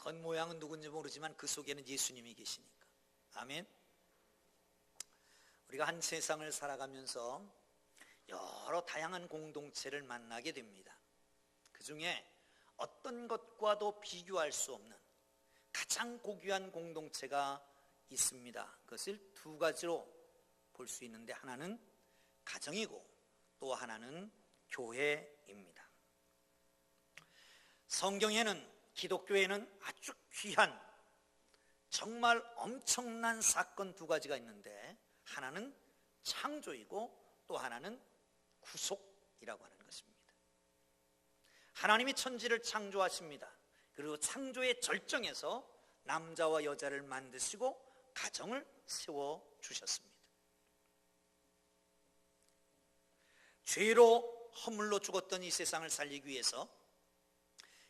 겉모양은 누군지 모르지만 그 속에는 예수님이 계시니까. 아멘. 우리가 한 세상을 살아가면서 여러 다양한 공동체를 만나게 됩니다. 그 중에 어떤 것과도 비교할 수 없는 가장 고귀한 공동체가 있습니다. 그것을 두 가지로 볼 수 있는데, 하나는 가정이고 또 하나는 교회입니다. 성경에는, 기독교에는 아주 귀한, 정말 엄청난 사건 두 가지가 있는데, 하나는 창조이고 또 하나는 구속이라고 하는 것입니다. 하나님이 천지를 창조하십니다. 그리고 창조의 절정에서 남자와 여자를 만드시고 가정을 세워주셨습니다. 죄로 허물로 죽었던 이 세상을 살리기 위해서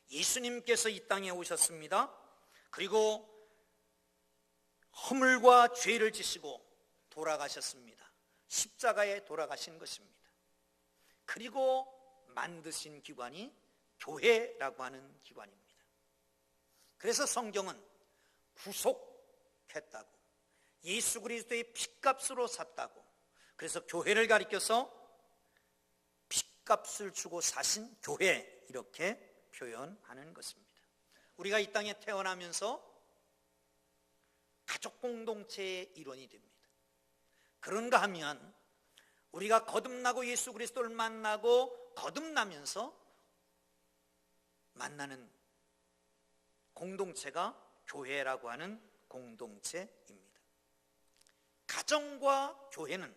예수님께서 이 땅에 오셨습니다. 그리고 허물과 죄를 지시고 돌아가셨습니다. 십자가에 돌아가신 것입니다. 그리고 만드신 기관이 교회라고 하는 기관입니다. 그래서 성경은 구속했다고, 예수 그리스도의 핏값으로 샀다고, 그래서 교회를 가리켜서 핏값을 주고 사신 교회, 이렇게 표현하는 것입니다. 우리가 이 땅에 태어나면서 가족 공동체의 일원이 됩니다. 그런가 하면 우리가 거듭나고 예수 그리스도를 만나고 거듭나면서 만나는 공동체가 교회라고 하는 공동체입니다. 가정과 교회는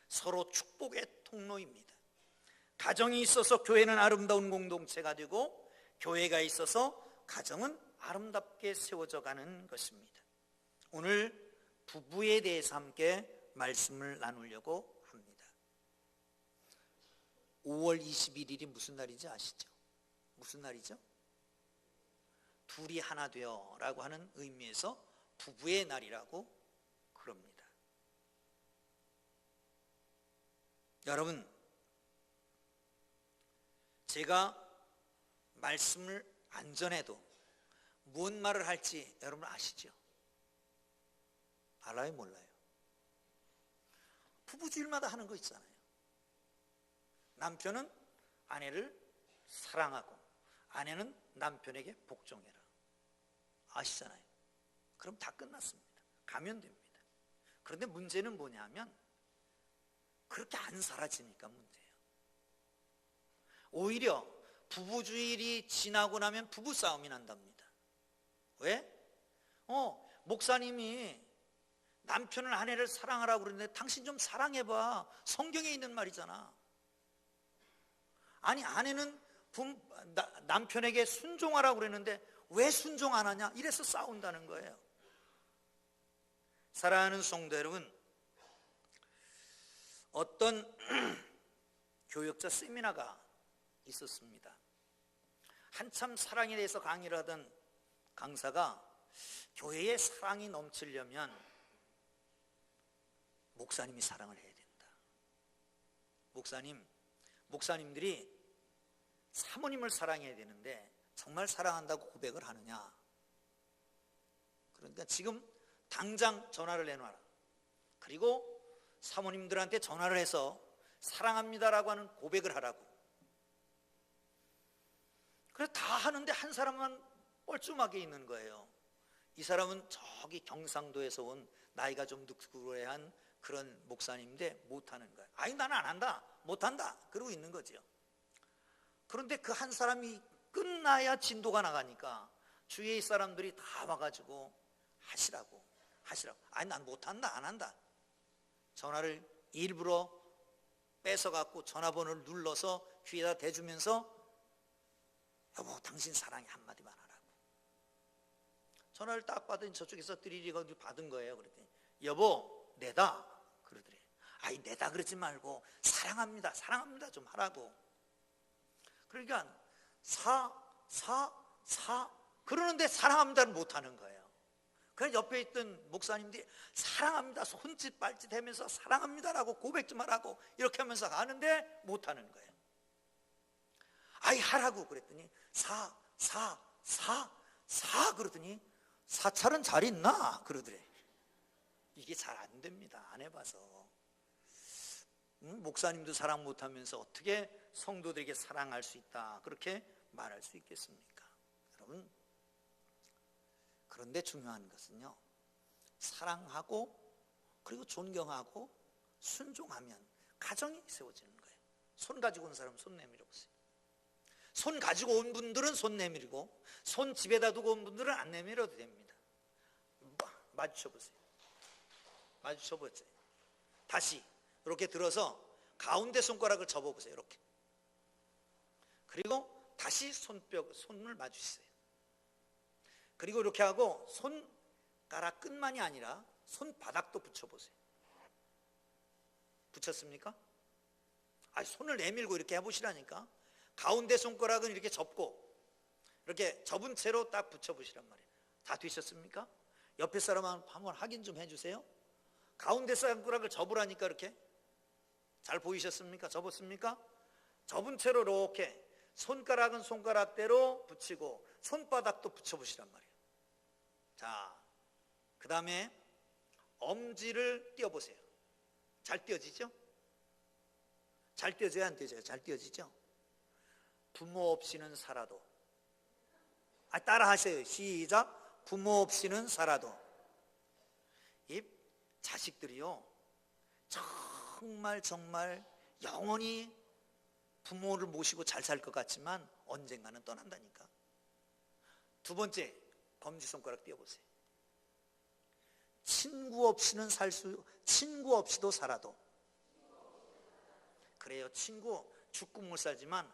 서로 축복의 통로입니다. 가정이 있어서 교회는 아름다운 공동체가 되고, 교회가 있어서 가정은 아름답게 세워져 가는 것입니다. 오늘 부부에 대해서 함께 말씀을 나누려고 합니다. 5월 21일이 무슨 날인지 아시죠? 무슨 날이죠? 둘이 하나 되어 라고 하는 의미에서 부부의 날이라고 그럽니다. 여러분, 제가 말씀을 안 전해도 무슨 말을 할지 여러분 아시죠? 알아요? 몰라요? 부부주일마다 하는 거 있잖아요. 남편은 아내를 사랑하고 아내는 남편에게 복종해라. 아시잖아요. 그럼 다 끝났습니다. 가면 됩니다. 그런데 문제는 뭐냐면 그렇게 안 사라지니까 문제예요. 오히려 부부주일이 지나고 나면 부부싸움이 난답니다. 왜? 목사님이 남편은 아내를 사랑하라고 그러는데 당신 좀 사랑해봐. 성경에 있는 말이잖아. 아니, 아내는 남편에게 순종하라고 그랬는데 왜 순종 안 하냐? 이래서 싸운다는 거예요. 사랑하는 성도 여러분, 어떤 교역자 세미나가 있었습니다. 한참 사랑에 대해서 강의를 하던 강사가 교회에 사랑이 넘치려면 목사님이 사랑을 해야 된다. 목사님들이 사모님을 사랑해야 되는데 정말 사랑한다고 고백을 하느냐? 그러니까 지금 당장 전화를 내놔라. 그리고 사모님들한테 전화를 해서 사랑합니다라고 하는 고백을 하라고. 그래서 다 하는데 한 사람만 뻘쭘하게 있는 거예요. 이 사람은 저기 경상도에서 온 나이가 좀 늑구레한 그런 목사님인데 못하는 거예요. 아니, 나는 안 한다, 못한다, 그러고 있는 거죠. 그런데 그 한 사람이 끝나야 진도가 나가니까 주위의 사람들이 다 와가지고 하시라고. 아니, 난 못한다, 안 한다. 전화를 일부러 뺏어갖고 전화번호를 눌러서 귀에다 대주면서 여보, 당신 사랑해 한마디만 하라고. 전화를 딱 받은 저쪽에서 드리리가 받은 거예요. 그랬더니 여보, 내다 그러더래. 아이, 내다 그러지 말고 사랑합니다 좀 하라고. 그러니까 그러는데 사랑합니다를 못하는 거예요. 그래서 옆에 있던 목사님들이 사랑합니다 손짓 발짓 하면서 사랑합니다라고 고백 좀 하라고 이렇게 하면서 가는데 못하는 거예요. 아이, 하라고 그랬더니 사 그러더니 사찰은 잘 있나 그러더래. 이게 잘 안 됩니다. 안 해봐서. 목사님도 사랑 못하면서 어떻게 성도들에게 사랑할 수 있다 그렇게 말할 수 있겠습니까? 여러분, 그런데 중요한 것은요, 사랑하고 그리고 존경하고 순종하면 가정이 세워지는 거예요. 손 가지고 온 사람 손 내밀어 보세요. 손 가지고 온 분들은 손 내밀고 손 집에다 두고 온 분들은 안 내밀어도 됩니다. 마주쳐 보세요. 마주쳐 보세요. 다시 이렇게 들어서 가운데 손가락을 접어 보세요. 이렇게. 그리고 다시 손을 마주치세요. 그리고 이렇게 하고 손가락 끝만이 아니라 손바닥도 붙여보세요. 붙였습니까? 손을 내밀고 이렇게 해보시라니까. 가운데 손가락은 이렇게 접고 이렇게 접은 채로 딱 붙여보시란 말이에요. 다 되셨습니까? 옆에 사람 한번 확인 좀 해주세요. 가운데 손가락을 접으라니까. 이렇게 잘 보이셨습니까? 접었습니까? 접은 채로 이렇게 손가락은 손가락대로 붙이고 손바닥도 붙여보시란 말이에요. 자, 그 다음에 엄지를 띄워보세요. 잘 띄워지죠? 잘 띄워져요? 안 띄워져요? 잘 띄워지죠? 부모 없이는 살아도. 따라 하세요. 시작. 부모 없이는 살아도. 이 자식들이요, 정말 영원히 부모를 모시고 잘 살 것 같지만 언젠가는 떠난다니까. 두 번째, 검지손가락 띄워보세요. 친구 없이도 살아도. 그래요. 친구 죽고 못 살지만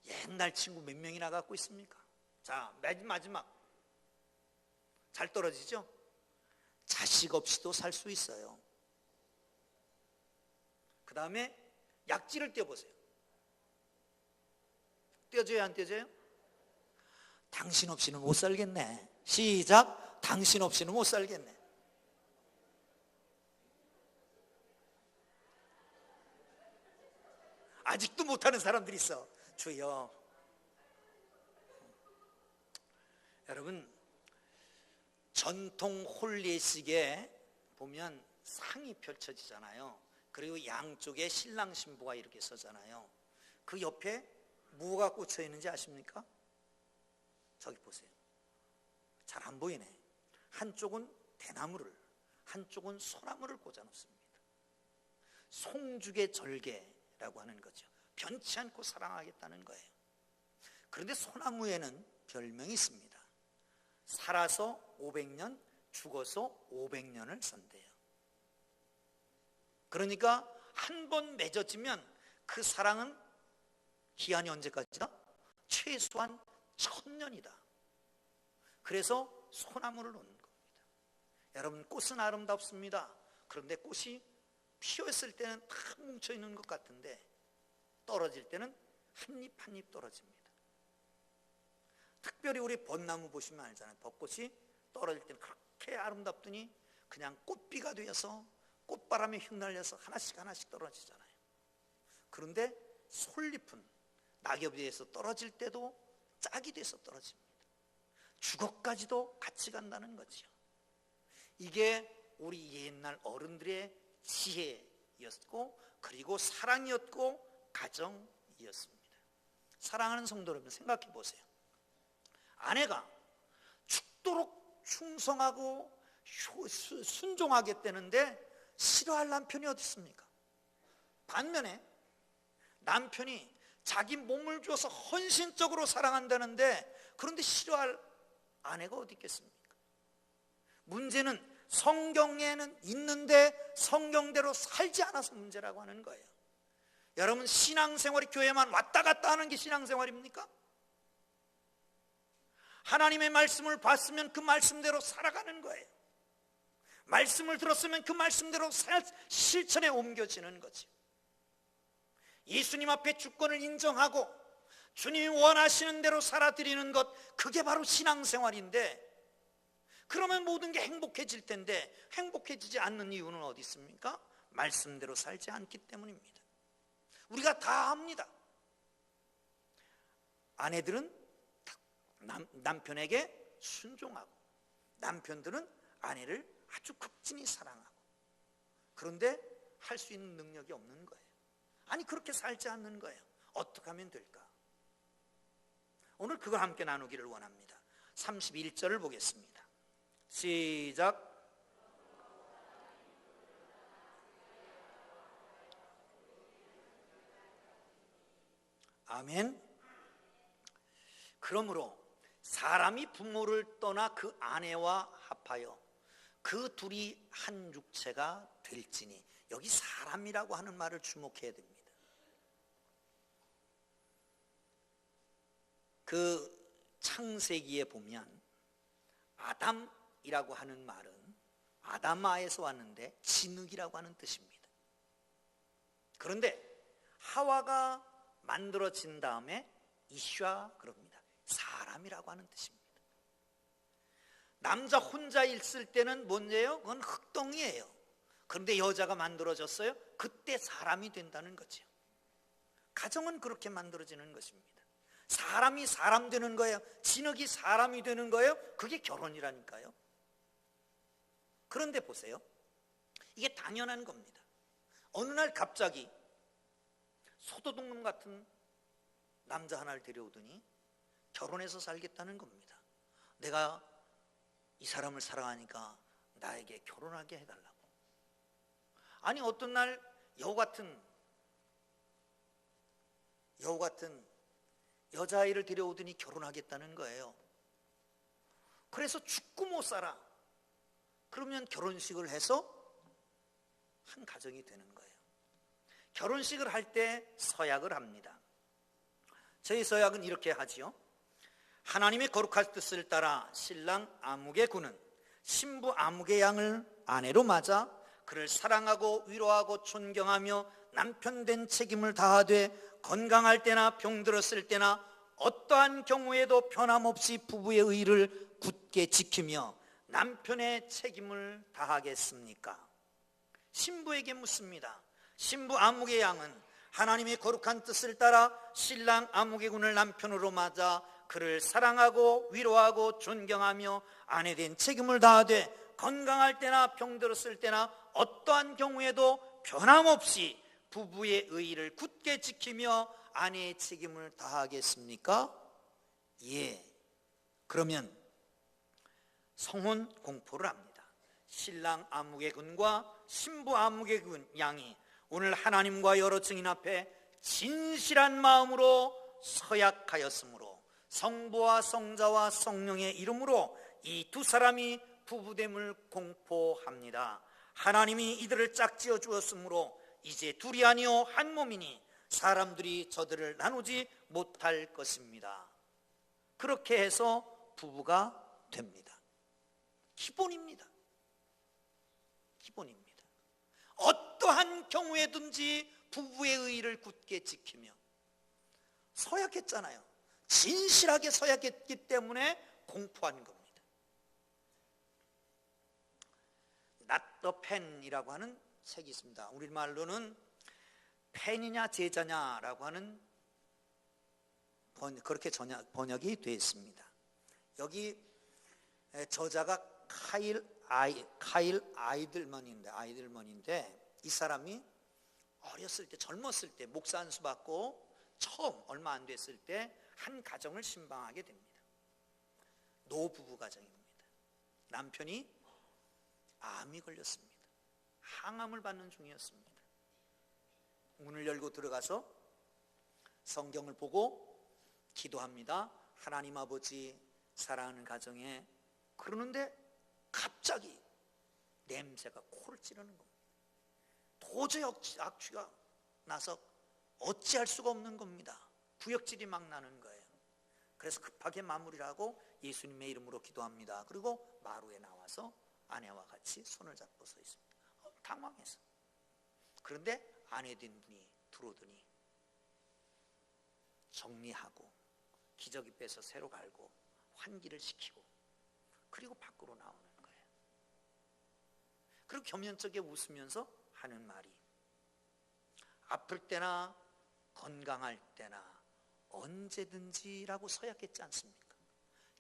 옛날 친구 몇 명이나 갖고 있습니까? 자, 마지막. 잘 떨어지죠? 자식 없이도 살 수 있어요. 그 다음에 약지를 띄워보세요. 띄워져요? 안 띄워져요? 당신 없이는 못 살겠네. 시작. 당신 없이는 못 살겠네. 아직도 못하는 사람들이 있어. 주여. 여러분, 전통 홀례식에 보면 상이 펼쳐지잖아요. 그리고 양쪽에 신랑 신부가 이렇게 서잖아요. 그 옆에 뭐가 꽂혀 있는지 아십니까? 저기 보세요. 잘 안 보이네. 한쪽은 대나무를, 한쪽은 소나무를 꽂아 놓습니다. 송죽의 절개라고 하는 거죠. 변치 않고 사랑하겠다는 거예요. 그런데 소나무에는 별명이 있습니다. 살아서 500년, 죽어서 500년을 산대요. 그러니까 한 번 맺어지면 그 사랑은 기한이 언제까지다? 최소한 1000년이다. 그래서 소나무를 놓는 겁니다. 여러분, 꽃은 아름답습니다. 그런데 꽃이 피었을 때는 다 뭉쳐있는 것 같은데 떨어질 때는 한 잎 한 잎 떨어집니다. 특별히 우리 벚나무 보시면 알잖아요. 벚꽃이 떨어질 때는 그렇게 아름답더니 그냥 꽃비가 되어서 꽃바람에 휘날려서 하나씩 떨어지잖아요. 그런데 솔잎은 낙엽에 의해서 떨어질 때도 짝이 돼서 떨어집니다. 죽어까지도 같이 간다는 거죠. 이게 우리 옛날 어른들의 지혜였고, 그리고 사랑이었고, 가정이었습니다. 사랑하는 성도 여러분, 생각해 보세요. 아내가 죽도록 충성하고 순종하겠다는데 싫어할 남편이 어디 있습니까? 반면에 남편이 자기 몸을 줘서 헌신적으로 사랑한다는데 그런데 싫어할 아내가 어디 있겠습니까? 문제는 성경에는 있는데 성경대로 살지 않아서 문제라고 하는 거예요. 여러분, 신앙생활이 교회만 왔다 갔다 하는 게 신앙생활입니까? 하나님의 말씀을 봤으면 그 말씀대로 살아가는 거예요. 말씀을 들었으면 그 말씀대로 실천에 옮겨지는 거죠. 예수님 앞에 주권을 인정하고 주님이 원하시는 대로 살아드리는 것, 그게 바로 신앙생활인데, 그러면 모든 게 행복해질 텐데 행복해지지 않는 이유는 어디 있습니까? 말씀대로 살지 않기 때문입니다. 우리가 다 합니다. 아내들은 남편에게 순종하고, 남편들은 아내를 아주 극진히 사랑하고, 그런데 할 수 있는 능력이 없는 거예요. 아니, 그렇게 살지 않는 거예요. 어떻게 하면 될까? 오늘 그걸 함께 나누기를 원합니다. 31절을 보겠습니다. 시작. 아멘. 그러므로 사람이 부모를 떠나 그 아내와 합하여 그 둘이 한 육체가 될지니, 여기 사람이라고 하는 말을 주목해야 됩니다. 그 창세기에 보면 아담이라고 하는 말은 아담아에서 왔는데 진흙이라고 하는 뜻입니다. 그런데 하와가 만들어진 다음에 이슈아 그럽니다. 사람이라고 하는 뜻입니다. 남자 혼자 있을 때는 뭔데요? 그건 흙덩이예요. 그런데 여자가 만들어졌어요? 그때 사람이 된다는 거죠. 가정은 그렇게 만들어지는 것입니다. 사람이 사람 되는 거예요. 진흙이 사람이 되는 거예요. 그게 결혼이라니까요. 그런데 보세요, 이게 당연한 겁니다. 어느 날 갑자기 소도둑놈 같은 남자 하나를 데려오더니 결혼해서 살겠다는 겁니다. 내가 이 사람을 사랑하니까 나에게 결혼하게 해달라고. 아니, 어떤 날 여우 같은 여자아이를 데려오더니 결혼하겠다는 거예요. 그래서 죽고 못 살아. 그러면 결혼식을 해서 한 가정이 되는 거예요. 결혼식을 할 때 서약을 합니다. 저희 서약은 이렇게 하지요. 하나님의 거룩한 뜻을 따라 신랑 아무개 군은 신부 아무개 양을 아내로 맞아 그를 사랑하고 위로하고 존경하며 남편 된 책임을 다하되 건강할 때나 병들었을 때나 어떠한 경우에도 변함없이 부부의 의를 굳게 지키며 남편의 책임을 다하겠습니까? 신부에게 묻습니다. 신부 아무개 양은 하나님의 거룩한 뜻을 따라 신랑 아무개 군을 남편으로 맞아 그를 사랑하고 위로하고 존경하며 아내 된 책임을 다하되 건강할 때나 병들었을 때나 어떠한 경우에도 변함없이 부부의 의의를 굳게 지키며 아내의 책임을 다하겠습니까? 예. 그러면 성혼 공포를 합니다. 신랑 아무개 군과 신부 아무개 군 양이 오늘 하나님과 여러 증인 앞에 진실한 마음으로 서약하였으므로 성부와 성자와 성령의 이름으로 이 두 사람이 부부됨을 공포합니다. 하나님이 이들을 짝지어 주었으므로 이제 둘이 아니요 한 몸이니 사람들이 저들을 나누지 못할 것입니다. 그렇게 해서 부부가 됩니다. 기본입니다. 기본입니다. 어떠한 경우에든지 부부의 의의를 굳게 지키며 서약했잖아요. 진실하게 서약했기 때문에 공포한 겁니다. Not the Pen이라고 하는 책이 있습니다. 우리말로는 펜이냐 제자냐라고 하는 그렇게 번역이 되어 있습니다. 여기 저자가 카일 아이들먼인데 이 사람이 어렸을 때, 젊었을 때 목사 안수 받고 처음 얼마 안 됐을 때 한 가정을 신방하게 됩니다. 노부부 가정입니다. 남편이 암이 걸렸습니다. 항암을 받는 중이었습니다. 문을 열고 들어가서 성경을 보고 기도합니다. 하나님 아버지, 사랑하는 가정에. 그러는데 갑자기 냄새가 코를 찌르는 겁니다. 도저히 악취가 나서 어찌할 수가 없는 겁니다. 구역질이 막 나는 거예요. 그래서 급하게 마무리를 하고 예수님의 이름으로 기도합니다. 그리고 마루에 나와서 아내와 같이 손을 잡고 서 있습니다. 당황해서. 그런데 아내 된 분이 들어오더니 정리하고 기저귀 빼서 새로 갈고 환기를 시키고 그리고 밖으로 나오는 거예요. 그리고 겸연쩍게 웃으면서 하는 말이, 아플 때나 건강할 때나 언제든지라고 서약했지 않습니까?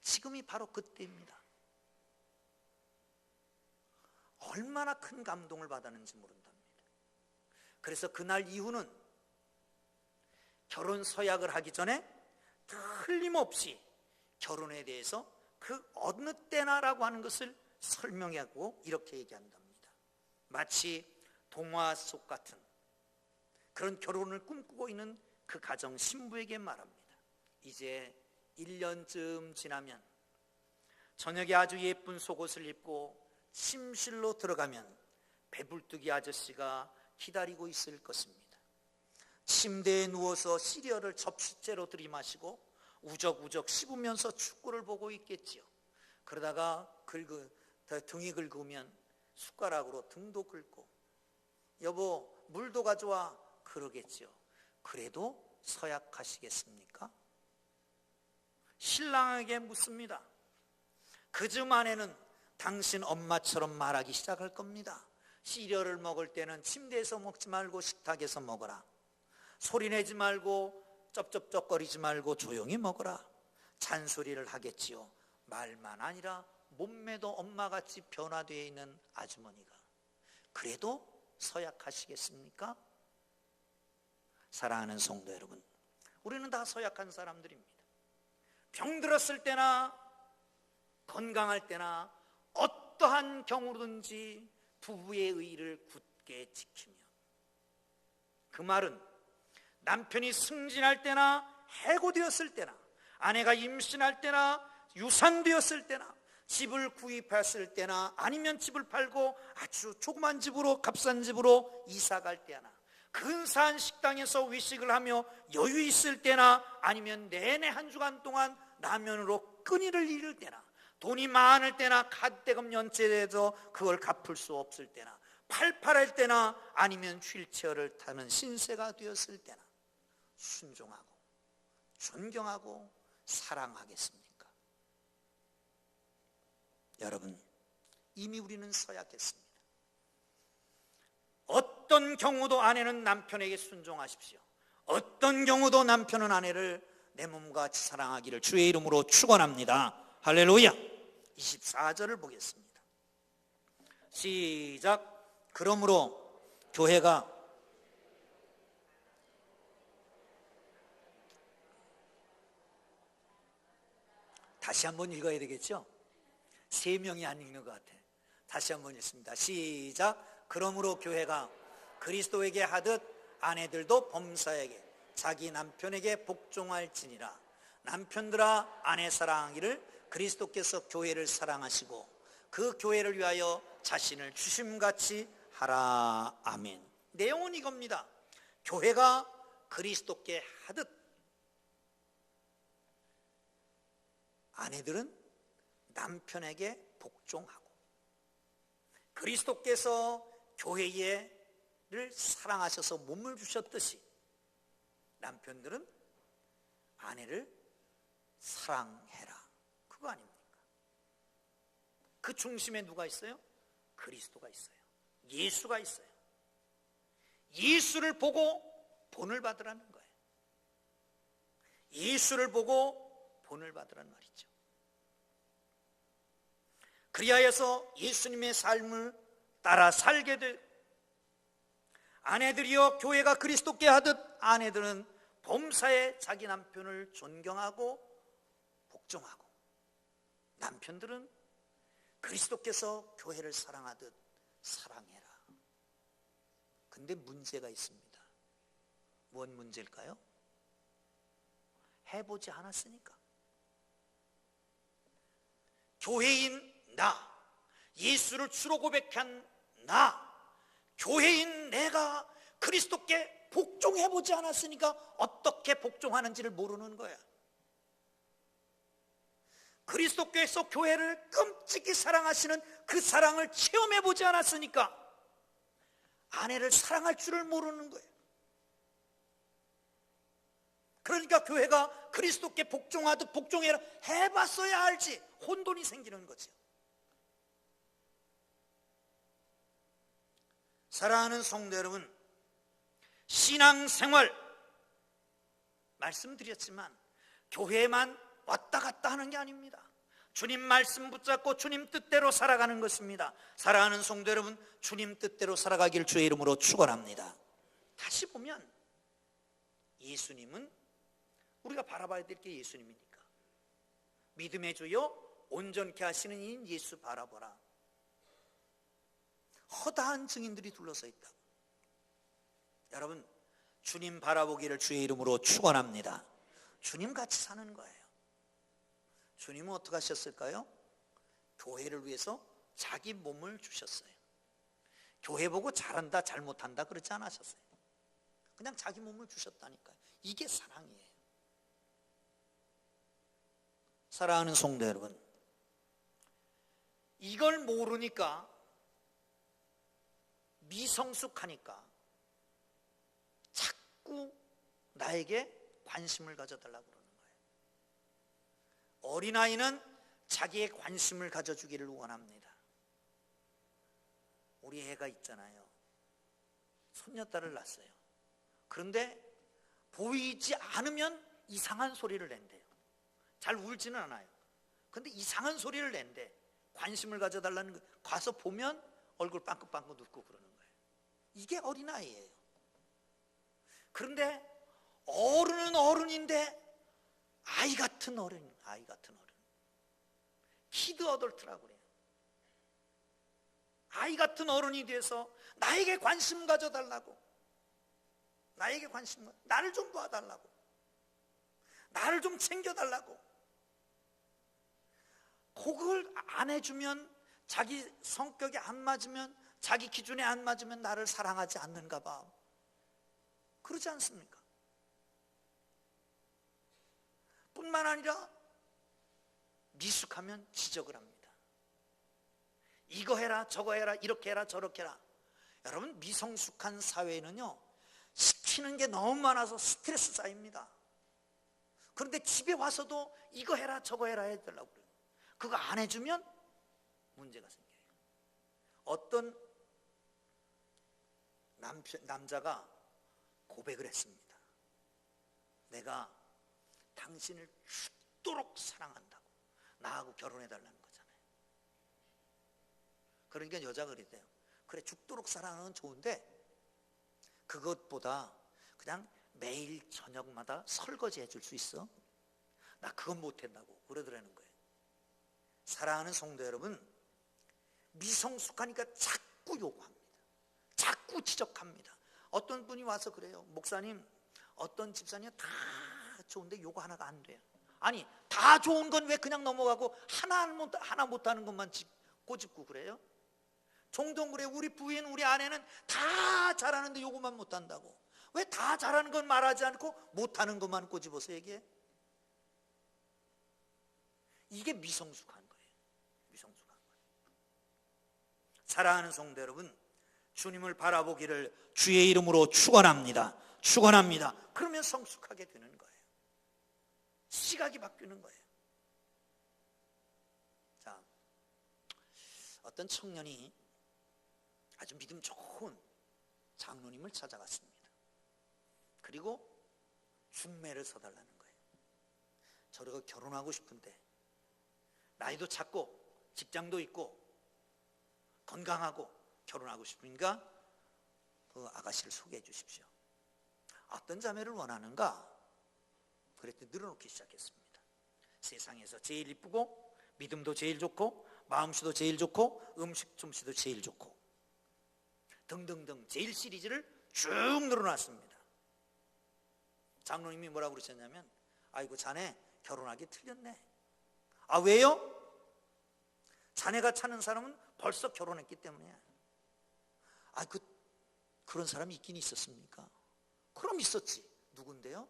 지금이 바로 그때입니다. 얼마나 큰 감동을 받았는지 모른답니다. 그래서 그날 이후는 결혼 서약을 하기 전에 틀림없이 결혼에 대해서 그 어느 때나라고 하는 것을 설명하고 이렇게 얘기한답니다. 마치 동화 속 같은 그런 결혼을 꿈꾸고 있는 그 가정 신부에게 말합니다. 이제 1년쯤 지나면 저녁에 아주 예쁜 속옷을 입고 침실로 들어가면 배불뚝이 아저씨가 기다리고 있을 것입니다. 침대에 누워서 시리얼을 접시째로 들이마시고 우적우적 씹으면서 축구를 보고 있겠지요. 그러다가 등이 긁으면 숟가락으로 등도 긁고 여보 물도 가져와 그러겠지요. 그래도 서약하시겠습니까? 신랑에게 묻습니다. 그쯤 안에는 당신 엄마처럼 말하기 시작할 겁니다. 시리얼을 먹을 때는 침대에서 먹지 말고 식탁에서 먹어라. 소리내지 말고 쩝쩝쩝거리지 말고 조용히 먹어라. 잔소리를 하겠지요. 말만 아니라 몸매도 엄마같이 변화되어 있는 아주머니가. 그래도 서약하시겠습니까? 사랑하는 성도 여러분, 우리는 다 서약한 사람들입니다. 병들었을 때나 건강할 때나 어떠한 경우든지 부부의 의의를 굳게 지키며, 그 말은 남편이 승진할 때나 해고되었을 때나 아내가 임신할 때나 유산되었을 때나 집을 구입했을 때나 아니면 집을 팔고 아주 조그만 집으로 값싼 집으로 이사 갈 때나 근사한 식당에서 외식을 하며 여유 있을 때나 아니면 내내 한 주간 동안 라면으로 끈이를 잃을 때나 돈이 많을 때나 카드대금 연체돼서 그걸 갚을 수 없을 때나 팔팔할 때나 아니면 휠체어를 타는 신세가 되었을 때나 순종하고 존경하고 사랑하겠습니까? 여러분, 이미 우리는 서약했습니다. 어떤 경우도 아내는 남편에게 순종하십시오. 어떤 경우도 남편은 아내를 내 몸과 같이 사랑하기를 주의 이름으로 축원합니다. 할렐루야. 24절을 보겠습니다. 시작. 그러므로 교회가 다시 한번 읽어야 되겠죠? 세 명이 안 읽는 것 같아. 다시 한번 읽습니다. 시작. 그러므로 교회가 그리스도에게 하듯 아내들도 범사에게 자기 남편에게 복종할지니라. 남편들아 아내 사랑하기를 그리스도께서 교회를 사랑하시고 그 교회를 위하여 자신을 주심같이 하라. 아멘. 내용은 이겁니다. 교회가 그리스도께 하듯 아내들은 남편에게 복종하고, 그리스도께서 교회를 사랑하셔서 몸을 주셨듯이 남편들은 아내를 사랑해라. 그거 아닙니까? 그 중심에 누가 있어요? 그리스도가 있어요. 예수가 있어요. 예수를 보고 본을 받으라는 거예요. 예수를 보고 본을 받으라는 말이죠. 그리하여서 예수님의 삶을 따라 살게 될 아내들이여 교회가 그리스도께 하듯 아내들은 범사에 자기 남편을 존경하고 복종하고, 남편들은 그리스도께서 교회를 사랑하듯 사랑해라. 근데 문제가 있습니다. 뭔 문제일까요? 해보지 않았으니까. 교회인 나, 예수를 주로 고백한 나, 교회인 내가 그리스도께 복종해보지 않았으니까 어떻게 복종하는지를 모르는 거야. 그리스도께서 교회를 끔찍히 사랑하시는 그 사랑을 체험해보지 않았으니까 아내를 사랑할 줄을 모르는 거예요. 그러니까 교회가 그리스도께 복종하듯 복종해라 해봤어야 알지 혼돈이 생기는 거죠. 사랑하는 성도 여러분, 신앙생활 말씀드렸지만 교회만 왔다 갔다 하는 게 아닙니다. 주님 말씀 붙잡고 주님 뜻대로 살아가는 것입니다. 사랑하는 성도 여러분, 주님 뜻대로 살아가길 주의 이름으로 축원합니다. 다시 보면 예수님은 우리가 바라봐야 될 게 예수님이니까. 믿음의 주요 온전케 하시는 이인 예수 바라보라. 허다한 증인들이 둘러서 있다고. 여러분, 주님 바라보기를 주의 이름으로 축원합니다. 주님 같이 사는 거예요. 주님은 어떻게 하셨을까요? 교회를 위해서 자기 몸을 주셨어요. 교회 보고 잘한다 잘못한다 그러지 않으셨어요. 그냥 자기 몸을 주셨다니까요. 이게 사랑이에요. 사랑하는 성도 여러분, 이걸 모르니까, 미성숙하니까 자꾸 나에게 관심을 가져달라고 그러는 거예요. 어린아이는 자기의 관심을 가져주기를 원합니다. 우리 애가 있잖아요. 손녀딸을 낳았어요. 그런데 보이지 않으면 이상한 소리를 낸대요. 잘 울지는 않아요. 그런데 이상한 소리를 낸대. 관심을 가져달라는 거예요. 가서 보면 얼굴 빵긋빵긋 웃고 그러는 거예요. 이게 어린아이예요. 그런데 어른은 어른인데 아이 같은 어른, 아이 같은 어른. 키드 어덜트라고 그래요. 아이 같은 어른이 돼서 나에게 관심 가져달라고, 나에게 관심, 나를 좀 봐달라고, 나를 좀 챙겨달라고. 그걸 안 해주면, 자기 성격에 안 맞으면, 자기 기준에 안 맞으면 나를 사랑하지 않는가 봐. 그러지 않습니까? 뿐만 아니라 미숙하면 지적을 합니다. 이거 해라 저거 해라 이렇게 해라 저렇게 해라. 여러분, 미성숙한 사회는요, 시키는 게 너무 많아서 스트레스 쌓입니다. 그런데 집에 와서도 이거 해라 저거 해라 해달라고 그래요. 그거 안 해주면 문제가 생겨요. 어떤 남자가 고백을 했습니다. 내가 당신을 죽도록 사랑한다고, 나하고 결혼해달라는 거잖아요. 그러니까 여자가 그랬대요. 그래, 죽도록 사랑하는 건 좋은데 그것보다 그냥 매일 저녁마다 설거지 해줄 수 있어? 나 그건 못한다고 그러더라는 거예요. 사랑하는 성도 여러분, 미성숙하니까 자꾸 요구합니다. 자꾸 지적합니다. 어떤 분이 와서 그래요. 목사님, 어떤 집사님 다 좋은데 요거 하나가 안 돼요. 아니, 다 좋은 건 왜 그냥 넘어가고 하나 못하는 것만 꼬집고 그래요? 종종 그래요. 우리 부인, 우리 아내는 다 잘하는데 요거만 못한다고. 왜 다 잘하는 건 말하지 않고 못하는 것만 꼬집어서 얘기해? 이게 미성숙한 거예요. 미성숙한 거예요. 사랑하는 성도 여러분, 주님을 바라보기를 주의 이름으로 축원합니다. 축원합니다. 그러면 성숙하게 되는 거예요. 시각이 바뀌는 거예요. 자, 어떤 청년이 아주 믿음 좋은 장로님을 찾아갔습니다. 그리고 중매를 서달라는 거예요. 저러고 결혼하고 싶은데 나이도 작고 직장도 있고 건강하고 결혼하고 싶으니까 그 아가씨를 소개해 주십시오. 어떤 자매를 원하는가? 그랬더니 늘어놓기 시작했습니다. 세상에서 제일 이쁘고 믿음도 제일 좋고 마음씨도 제일 좋고 음식 솜씨도 제일 좋고 등등등 제일 시리즈를 쭉 늘어놨습니다. 장로님이 뭐라고 그러셨냐면, 아이고 자네 결혼하기 틀렸네. 아, 왜요? 자네가 찾는 사람은 벌써 결혼했기 때문이야. 아, 그런 사람이 있긴 있었습니까? 그럼 있었지. 누군데요?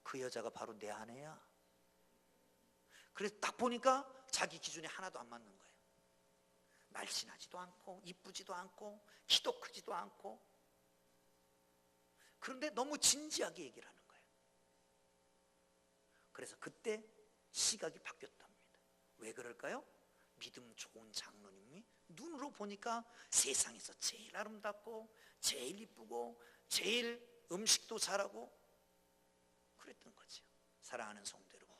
그 여자가 바로 내 아내야. 그래서 딱 보니까 자기 기준에 하나도 안 맞는 거예요. 날씬하지도 않고 이쁘지도 않고 키도 크지도 않고. 그런데 너무 진지하게 얘기를 하는 거예요. 그래서 그때 시각이 바뀌었답니다. 왜 그럴까요? 믿음 좋은 장로님이 눈으로 보니까 세상에서 제일 아름답고 제일 이쁘고 제일 음식도 잘하고 그랬던 거죠. 사랑하는 성도 여러분,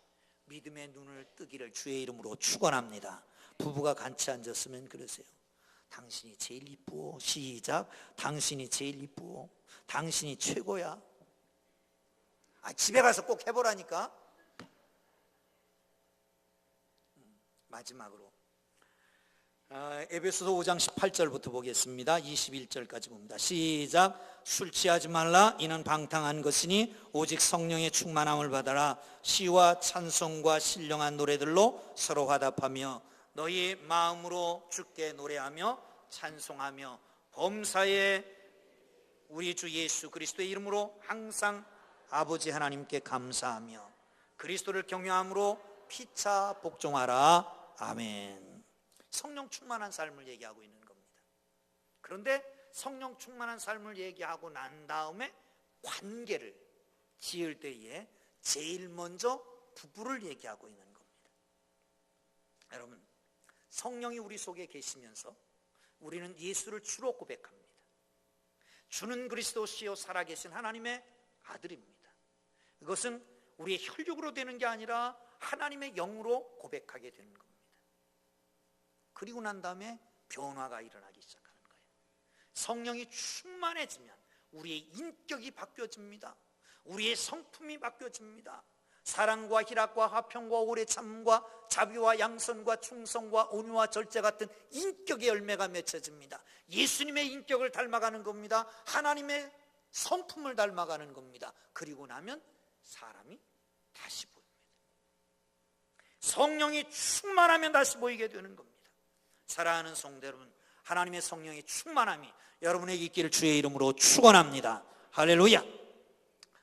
믿음의 눈을 뜨기를 주의 이름으로 축원합니다. 부부가 같이 앉았으면 그러세요. 당신이 제일 이쁘오. 시작. 당신이 제일 이쁘오. 당신이 최고야. 집에 가서 꼭 해보라니까. 마지막으로 에베소서 5장 18절부터 보겠습니다. 21절까지 봅니다. 시작. 술 취하지 말라. 이는 방탕한 것이니 오직 성령의 충만함을 받아라. 시와 찬송과 신령한 노래들로 서로 화답하며 너희 마음으로 주께 노래하며 찬송하며 범사에 우리 주 예수 그리스도의 이름으로 항상 아버지 하나님께 감사하며 그리스도를 경외함으로 피차 복종하라. 아멘. 성령 충만한 삶을 얘기하고 있는 겁니다. 그런데 성령 충만한 삶을 얘기하고 난 다음에 관계를 지을 때에 제일 먼저 부부를 얘기하고 있는 겁니다. 여러분, 성령이 우리 속에 계시면서 우리는 예수를 주로 고백합니다. 주는 그리스도시요 살아계신 하나님의 아들입니다. 이것은 우리의 혈육으로 되는 게 아니라 하나님의 영으로 고백하게 되는 겁니다. 그리고 난 다음에 변화가 일어나기 시작하는 거예요. 성령이 충만해지면 우리의 인격이 바뀌어집니다. 우리의 성품이 바뀌어집니다. 사랑과 희락과 화평과 오래 참음과 자비와 양선과 충성과 온유와 절제 같은 인격의 열매가 맺혀집니다. 예수님의 인격을 닮아가는 겁니다. 하나님의 성품을 닮아가는 겁니다. 그리고 나면 사람이 다시 보입니다. 성령이 충만하면 다시 보이게 되는 겁니다. 사랑하는 성도 여러분, 하나님의 성령의 충만함이 여러분에게 있기를 주의 이름으로 축원합니다. 할렐루야.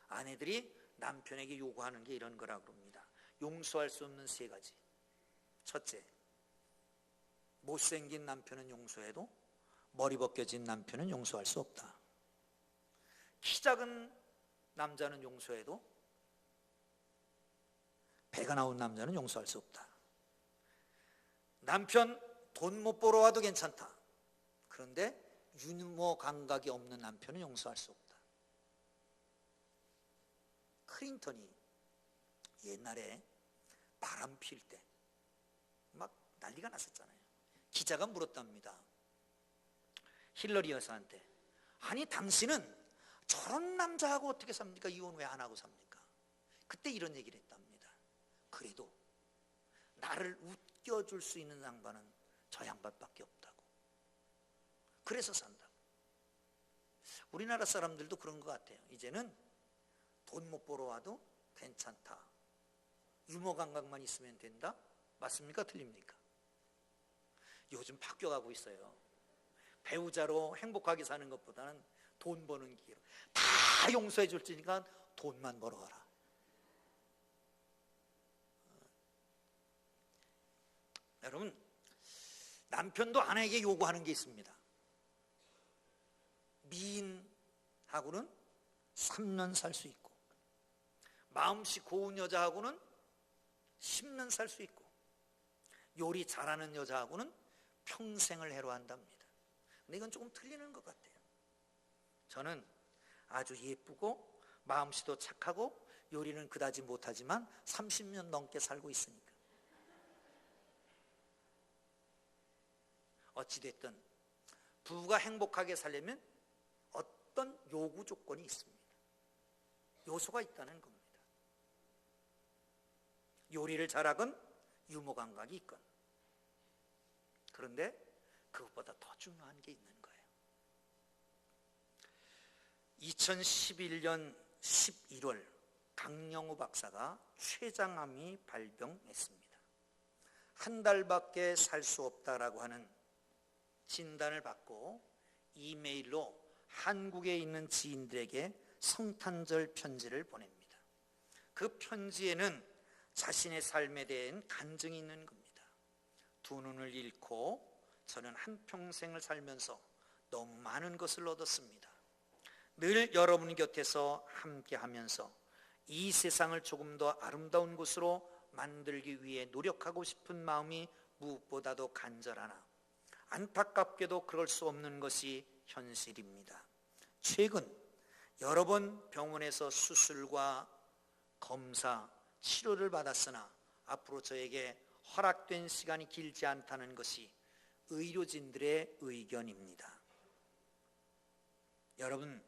아내들이 남편에게 요구하는 게 이런 거라고 합니다. 용서할 수 없는 세 가지. 첫째, 못생긴 남편은 용서해도 머리 벗겨진 남편은 용서할 수 없다. 키 작은 남자는 용서해도 배가 나온 남자는 용서할 수 없다. 남편 돈 못 벌어 와도 괜찮다. 그런데 유머 감각이 없는 남편은 용서할 수 없다. 클린턴이 옛날에 바람 필 때 막 난리가 났었잖아요. 기자가 물었답니다. 힐러리 여사한테, 아니 당신은 저런 남자하고 어떻게 삽니까? 이혼 왜 안 하고 삽니까? 그때 이런 얘기를 했답니다. 그래도 나를 웃겨줄 수 있는 양반은 저 양반밖에 없다고. 그래서 산다고. 우리나라 사람들도 그런 것 같아요. 이제는 돈 못 벌어 와도 괜찮다. 유머 감각만 있으면 된다. 맞습니까? 틀립니까? 요즘 바뀌어가고 있어요. 배우자로 행복하게 사는 것보다는 돈 버는 기회로 다 용서해 줄 테니까 돈만 벌어가라. 여러분, 남편도 아내에게 요구하는 게 있습니다. 미인하고는 3년 살 수 있고, 마음씨 고운 여자하고는 10년 살 수 있고, 요리 잘하는 여자하고는 평생을 해로한답니다. 근데 이건 조금 틀리는 것 같아요. 저는 아주 예쁘고 마음씨도 착하고 요리는 그다지 못하지만 30년 넘게 살고 있으니까. 어찌됐든 부부가 행복하게 살려면 어떤 요구 조건이 있습니다. 요소가 있다는 겁니다. 요리를 잘하건 유머 감각이 있건. 그런데 그것보다 더 중요한 게 있는 거예요. 2011년 11월 강영우 박사가 췌장암이 발병했습니다. 한 달밖에 살 수 없다라고 하는 진단을 받고 이메일로 한국에 있는 지인들에게 성탄절 편지를 보냅니다. 그 편지에는 자신의 삶에 대한 간증이 있는 겁니다. 두 눈을 잃고 저는 한평생을 살면서 너무 많은 것을 얻었습니다. 늘 여러분 곁에서 함께하면서 이 세상을 조금 더 아름다운 곳으로 만들기 위해 노력하고 싶은 마음이 무엇보다도 간절하나 안타깝게도 그럴 수 없는 것이 현실입니다. 최근 여러 번 병원에서 수술과 검사, 치료를 받았으나 앞으로 저에게 허락된 시간이 길지 않다는 것이 의료진들의 의견입니다. 여러분,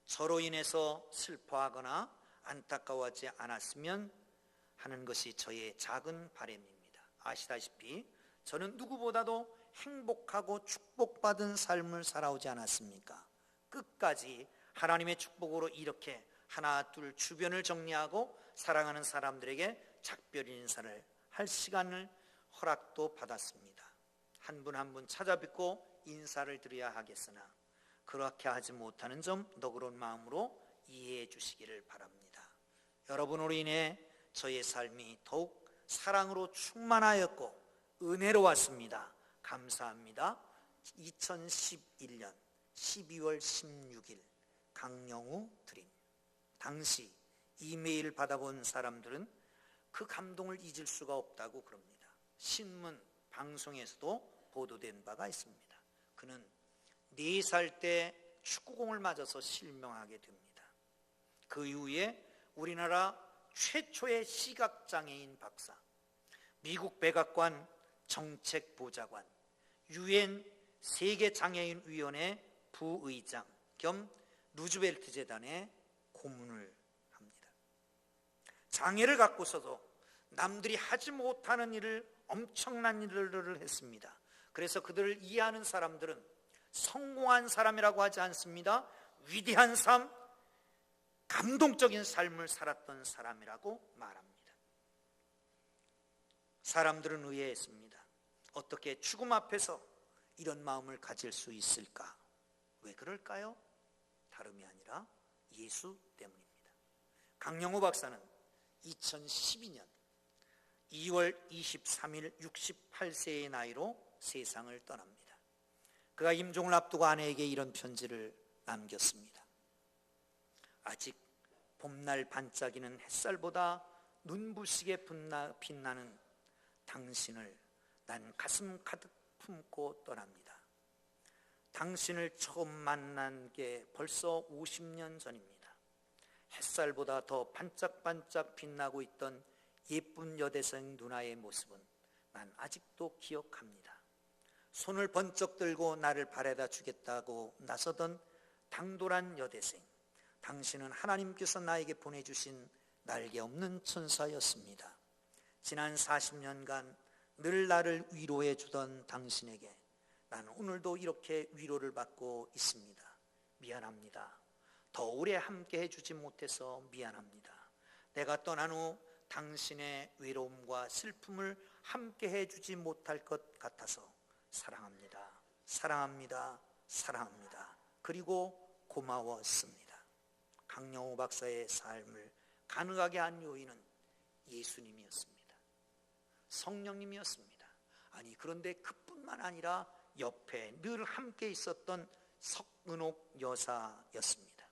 저로 인해서 슬퍼하거나 안타까워하지 않았으면 하는 것이 저의 작은 바람입니다. 아시다시피 저는 누구보다도 행복하고 축복받은 삶을 살아오지 않았습니까? 끝까지 하나님의 축복으로 이렇게 하나 둘 주변을 정리하고 사랑하는 사람들에게 작별 인사를 할 시간을 허락도 받았습니다. 한 분 한 분 찾아뵙고 인사를 드려야 하겠으나 그렇게 하지 못하는 점 너그러운 마음으로 이해해 주시기를 바랍니다. 여러분으로 인해 저의 삶이 더욱 사랑으로 충만하였고 은혜로웠습니다. 감사합니다. 2011년 12월 16일 강영우 드림. 당시 이메일 받아본 사람들은 그 감동을 잊을 수가 없다고 그럽니다. 신문, 방송에서도 보도된 바가 있습니다. 그는 4살 때 축구공을 맞아서 실명하게 됩니다. 그 이후에 우리나라 최초의 시각장애인 박사, 미국 백악관 정책보좌관, UN 세계장애인위원회 부의장 겸 루즈벨트 재단의 고문을 합니다. 장애를 갖고서도 남들이 하지 못하는 일을, 엄청난 일을 했습니다. 그래서 그들을 이해하는 사람들은 성공한 사람이라고 하지 않습니다. 위대한 삶, 감동적인 삶을 살았던 사람이라고 말합니다. 사람들은 의아했습니다. 어떻게 죽음 앞에서 이런 마음을 가질 수 있을까? 왜 그럴까요? 다름이 아니라 예수 때문입니다. 강영우 박사는 2012년 2월 23일 68세의 나이로 세상을 떠납니다. 그가 임종을 앞두고 아내에게 이런 편지를 남겼습니다. 아직 봄날 반짝이는 햇살보다 눈부시게 빛나는 당신을 난 가슴 가득 품고 떠납니다. 당신을 처음 만난 게 벌써 50년 전입니다. 햇살보다 더 반짝반짝 빛나고 있던 예쁜 여대생 누나의 모습은 난 아직도 기억합니다. 손을 번쩍 들고 나를 바래다 주겠다고 나서던 당돌한 여대생, 당신은 하나님께서 나에게 보내주신 날개 없는 천사였습니다. 지난 40년간 늘 나를 위로해 주던 당신에게 나는 오늘도 이렇게 위로를 받고 있습니다. 미안합니다. 더 오래 함께 해주지 못해서 미안합니다. 내가 떠난 후 당신의 외로움과 슬픔을 함께 해주지 못할 것 같아서 사랑합니다. 사랑합니다. 사랑합니다. 그리고 고마웠습니다. 강영우 박사의 삶을 가능하게 한 요인은 예수님이었습니다. 성령님이었습니다. 아니, 그런데 그뿐만 아니라 옆에 늘 함께 있었던 석은옥 여사였습니다.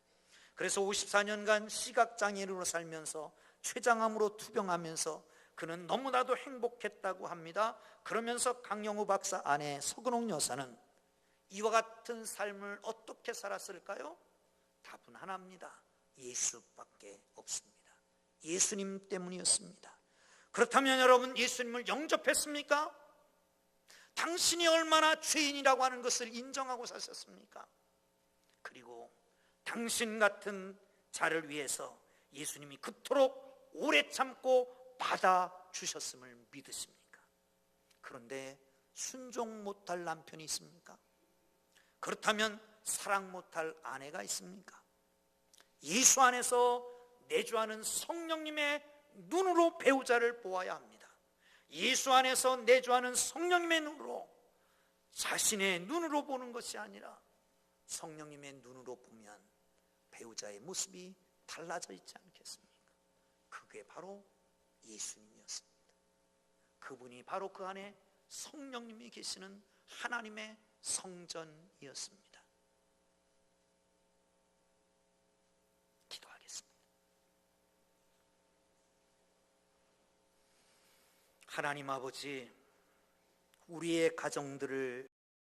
그래서 54년간 시각장애인으로 살면서 췌장암으로 투병하면서 그는 너무나도 행복했다고 합니다. 그러면서 강영우 박사 아내 석은옥 여사는 이와 같은 삶을 어떻게 살았을까요? 답은 하나입니다. 예수밖에 없습니다. 예수님 때문이었습니다. 그렇다면 여러분, 예수님을 영접했습니까? 당신이 얼마나 죄인이라고 하는 것을 인정하고 사셨습니까? 그리고 당신 같은 자를 위해서 예수님이 그토록 오래 참고 받아주셨음을 믿으십니까? 그런데 순종 못할 남편이 있습니까? 그렇다면 사랑 못할 아내가 있습니까? 예수 안에서 내주하는 성령님의 눈으로 배우자를 보아야 합니다. 예수 안에서 내주하는 성령님의 눈으로, 자신의 눈으로 보는 것이 아니라 성령님의 눈으로 보면 배우자의 모습이 달라져 있지 않겠습니까? 그게 바로 예수님이었습니다. 그분이 바로 그 안에 성령님이 계시는 하나님의 성전이었습니다. 기도하겠습니다. 하나님 아버지, 우리의 가정들을